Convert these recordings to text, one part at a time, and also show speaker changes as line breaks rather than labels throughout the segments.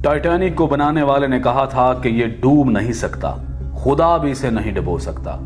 Titanic को बनाने वाले ने कहा था कि ये डूब नहीं सकता, खुदा भी इसे नहीं डुबो सकता।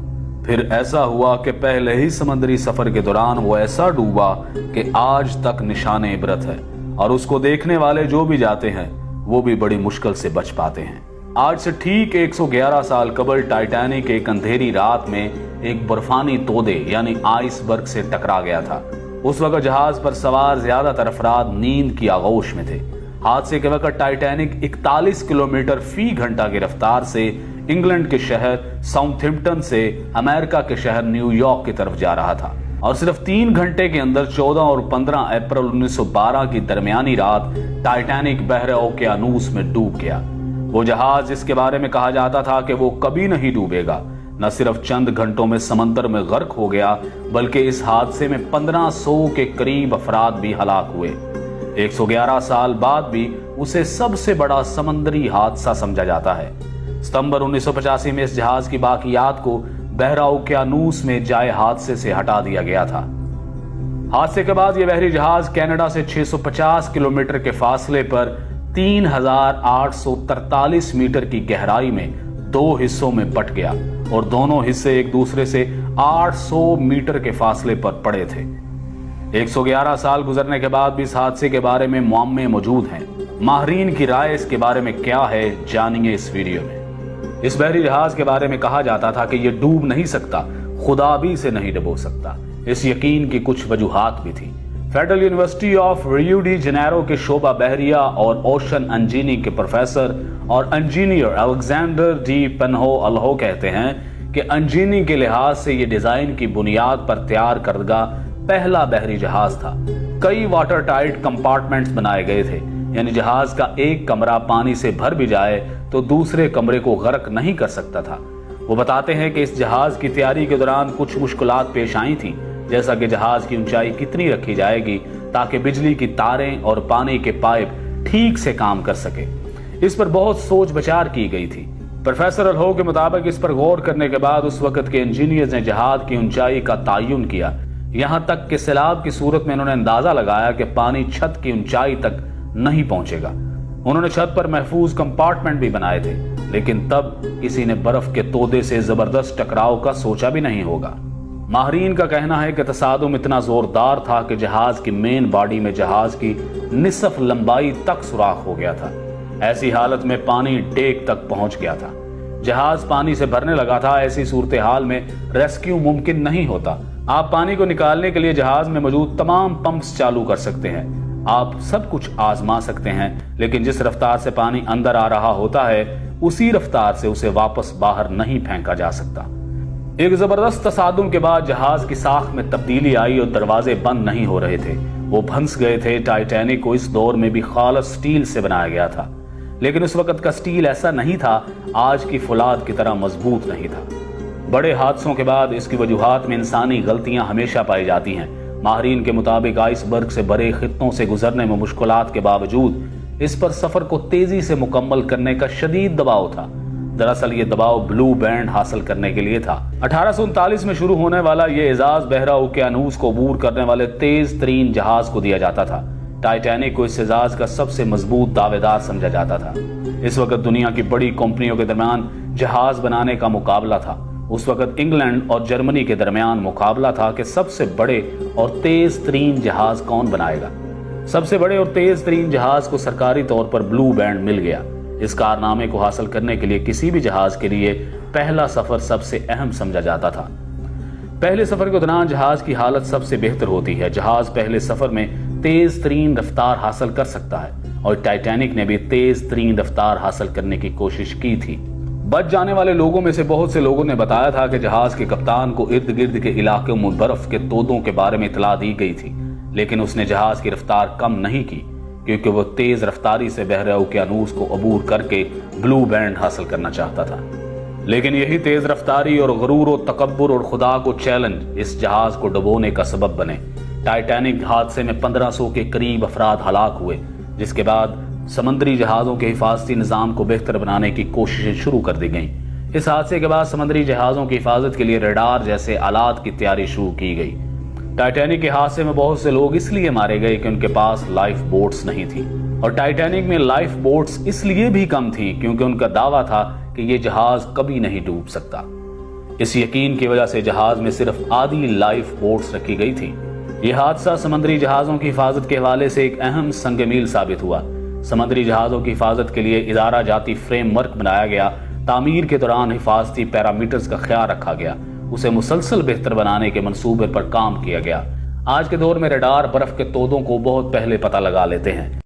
फिर ऐसा हुआ कि पहले ही समुद्री सफर के दौरान वो ऐसा डूबा कि आज तक निशाने इबरत है और उसको देखने वाले जो भी जाते हैं वो भी बड़ी मुश्किल से बच पाते हैं। आज से ठीक 111 साल कबल टाइटैनिक एक अंधेरी रात में एक बर्फानी तोदे यानी आइसबर्ग से टकरा गया था। उस वक्त जहाज पर सवार ज्यादातर अफराद नींद की आगोश में थे। हादसे के वक्त टाइटैनिक 41 किलोमीटर फी घंटा की रफ्तार से इंग्लैंड के शहर साउथहैम्पटन से अमेरिका के शहर न्यूयॉर्क की तरफ जा रहा था और सिर्फ 3 घंटे के अंदर 14 और 15 अप्रैल 1912 की दरमियानी रात टाइटैनिक बहरे ओकेयानूस में डूब गया। वो जहाज जिसके बारे में कहा जाता था कि वो कभी नहीं डूबेगा, न सिर्फ चंद घंटों में समंदर में गर्क हो गया बल्कि इस हादसे में 1500 के करीब अफराद भी हलाक हुए। 111 साल बाद भी उसे सबसे बड़ा समंदरी हादसा समझा जाता है। सितंबर 1985 में इस जहाज की बाकियात को बहरा ओकेयानूस में जाए हादसे से हटा दिया गया था। हादसे के बाद यह बहरी जहाज कनाडा से 650 किलोमीटर के फासले पर 3843 मीटर की गहराई में 2 हिस्सों में बट गया और दोनों हिस्से एक दूसरे से 800 मीटर के फासले पर पड़े थे। 111 साल गुजरने के बाद भी इस हादसे के बारे में मुअम्मे मौजूद हैं। माहिरीन की राय इसके बारे में क्या है, जानिए इस वीडियो में। इस बहरी जहाज के बारे में कहा जाता था कि यह डूब नहीं सकता, खुदा भी इसे नहीं डुबो सकता। इस यकीन की कुछ वजूहात भी थी। Federal university of Rio de Janeiro के शोबा बहरिया और ओशन इंजीनियरिंग के प्रोफेसर और इंजीनियर अलेक्जेंडर डी पेन्हो कहते हैं कि इंजीनियरिंग के लिहाज से यह डिजाइन की बुनियाद पर तैयार करदा पहला बहरी जहाज था। कई वाटर टाइट कंपार्टमेंट्स बनाए गए थे, यानी जहाज का एक कमरा पानी से भर भी जाए तो दूसरे कमरे को गर्क नहीं कर सकता था। वो बताते हैं कि इस जहाज की तैयारी के दौरान कुछ मुश्किलात पेश आई थी, जैसा कि जहाज की ऊंचाई कितनी रखी जाएगी ताकि बिजली की तारें और पानी के पाइप ठीक से काम कर सके। इस पर बहुत सोच विचार की गई थी। प्रोफेसर अल्हो के मुताबिक इस पर गौर करने के बाद उस वक्त के इंजीनियर्स ने जहाज की ऊंचाई का तयन किया। यहाँ तक कि सैलाब की सूरत में उन्होंने अंदाजा लगाया कि पानी छत की ऊंचाई तक नहीं पहुंचेगा। उन्होंने छत पर महफूज कंपार्टमेंट भी बनाए थे, लेकिन तब किसी ने बर्फ के तोदे से जबरदस्त टकराव का सोचा भी नहीं होगा। माहिरीन का कहना है कि तसादुम इतना जोरदार था कि जहाज की मेन बॉडी में जहाज की निसफ लंबाई तक सुराख हो गया था। ऐसी हालत में पानी डेक तक पहुंच गया था। जहाज पानी से भरने लगा था। ऐसी सूरत हाल में रेस्क्यू मुमकिन नहीं होता। आप पानी को निकालने के लिए जहाज में मौजूद तमाम पंप्स चालू कर सकते हैं, आप सब कुछ आजमा सकते हैं, लेकिन जिस रफ्तार से पानी अंदर आ रहा होता है उसी रफ्तार से उसे वापस बाहर नहीं फेंका जा सकता। एक जबरदस्त तसादुम के बाद जहाज की साख में तब्दीली आई और दरवाजे बंद नहीं हो रहे थे, वो भंस गए थे। टाइटैनिक को इस दौर में भी खालस स्टील से बनाया गया था, लेकिन उस वक्त का स्टील ऐसा नहीं था, आज की फौलाद की तरह मजबूत नहीं था। बड़े हादसों के बाद इसकी वजूहात में इंसानी गलतियां हमेशा पाई जाती हैं। माहिरीन के मुताबिक आइसबर्ग से भरे खित्तों से गुजरने में मुश्किलात के बावजूद इस पर सफर को तेजी से मुकम्मल करने का शदीद दबाव था। दरअसल ये दबाव ब्लू बैंड हासिल करने के लिए था। 1839 में शुरू होने वाला ये एजाज बहरा ओकेयानूस को अबूर करने वाले तेज तरीन जहाज को दिया जाता था। टाइटैनिक को इस एजाज का सबसे मजबूत दावेदार समझा जाता था। इस वक्त दुनिया की बड़ी कंपनियों के दरमियान जहाज बनाने का मुकाबला था। उस वक्त इंग्लैंड और जर्मनी के दरमियान मुकाबला था कि सबसे बड़े और तेज तरीन जहाज कौन बनाएगा। सबसे बड़े और तेज तरीन जहाज को सरकारी तौर पर ब्लू बैंड मिल गया। इस कारनामे को हासिल करने के लिए किसी भी जहाज के लिए पहला सफर सबसे अहम समझा जाता था। पहले सफर के दौरान जहाज की हालत सबसे बेहतर होती है। जहाज पहले सफर में तेज तरीन रफ्तार हासिल कर सकता है और टाइटैनिक ने भी तेज तरीन रफ्तार हासिल करने की कोशिश की थी। बच जाने वाले लोगों में से बहुत से लोगों ने बताया था कि जहाज के कप्तान को इर्द गिर्द के इलाके में बर्फ के तोदों के बारे में इतला दी गई थी, लेकिन उसने जहाज की रफ्तार कम नहीं की क्योंकि वो तेज रफ्तारी से बहरे ओकेयानूस को अबूर करके ब्लू बैंड हासिल करना चाहता था। लेकिन यही तेज रफ्तारी और गरूर और तकब्बुर और खुदा को चैलेंज इस जहाज को डुबोने का सबब बने। टाइटैनिक हादसे में 1500 के करीब अफराद हलाक हुए, जिसके बाद समंदरी जहाजों के हिफाजती निज़ाम को बेहतर बनाने की कोशिशें शुरू कर दी गईं। इस हादसे के बाद समंदरी जहाजों की हिफाजत के लिए रडार जैसे आलात की तैयारी शुरू की गई। टाइटैनिक के हादसे में बहुत से लोग इसलिए मारे गए कि उनके पास लाइफ बोट्स नहीं थी। اور ٹائٹینک میں لائف بوٹس اس لیے بھی کم تھیں کیونکہ ان کا دعویٰ تھا کہ یہ جہاز کبھی نہیں ڈوب سکتا۔ اس یقین کی وجہ سے جہاز میں صرف آدھی لائف بوٹس رکھی گئی تھی۔ یہ حادثہ سمندری جہازوں کی حفاظت کے حوالے سے ایک اہم سنگ میل ثابت ہوا۔ سمندری جہازوں کی حفاظت کے لیے ادارہ جاتی فریم ورک بنایا گیا۔ تعمیر کے دوران حفاظتی پیرامیٹرز کا خیال رکھا گیا۔ اسے مسلسل بہتر بنانے کے منصوبے پر کام کیا گیا۔ آج کے دور میں ریڈار برف کے تودوں کو بہت پہلے پتہ لگا لیتے ہیں۔